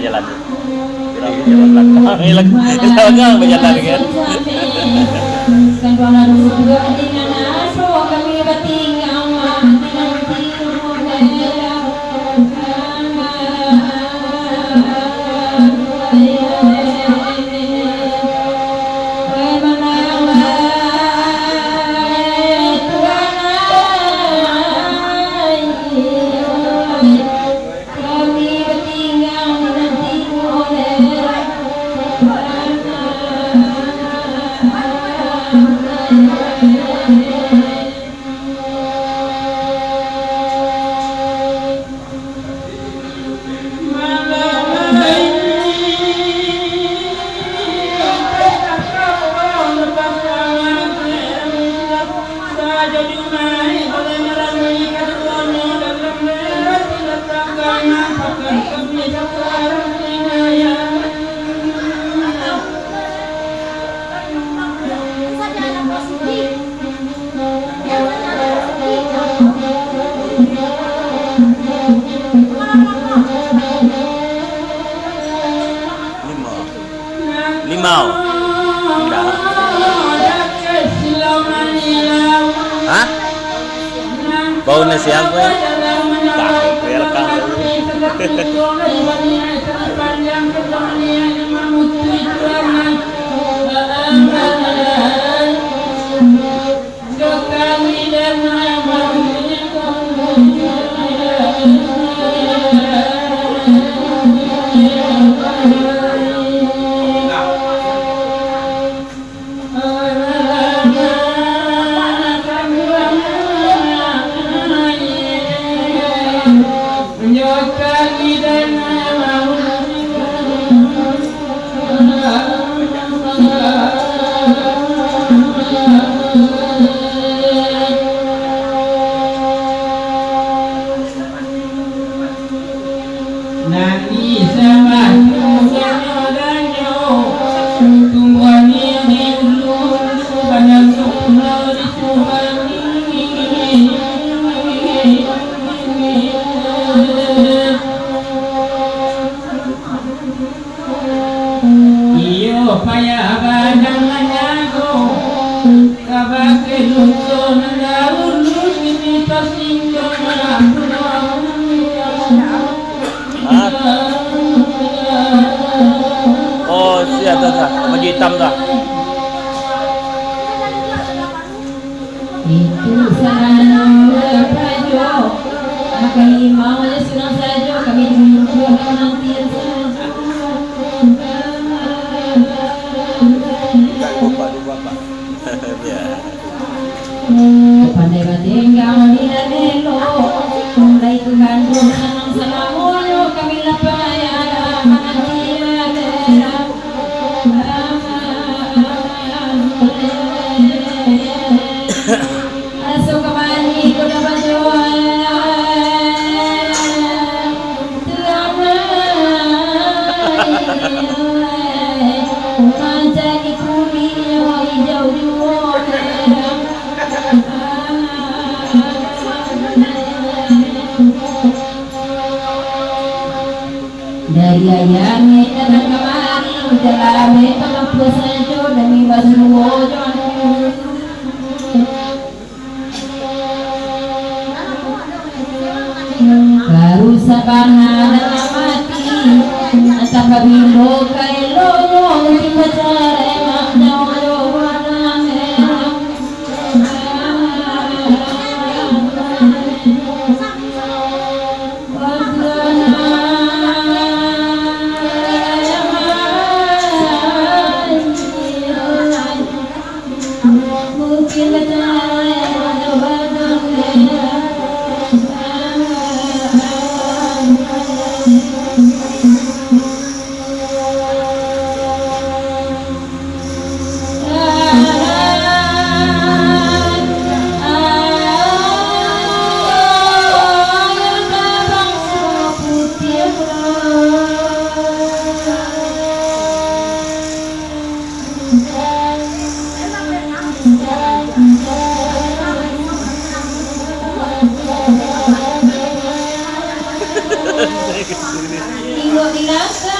Jalan belakang berjalan kan. Limau. Enggak. Hah? Baunya siapa ya? Tak, welcome. Oh, siapa dah? Baju hitam dah. Itu sarana prajo. Maka imam aja senang saja kami tunggu nanti saja. Bapak. Ya. Pandai-pandai enggak mengira nelo. Mulai Tuhan senang-senang kami lapaya dari ayahnya datang kemari dalam pengampu saja demi basuh baru sabana dalam mati atap bindo kailo di pacara mak jauh Indo dilasa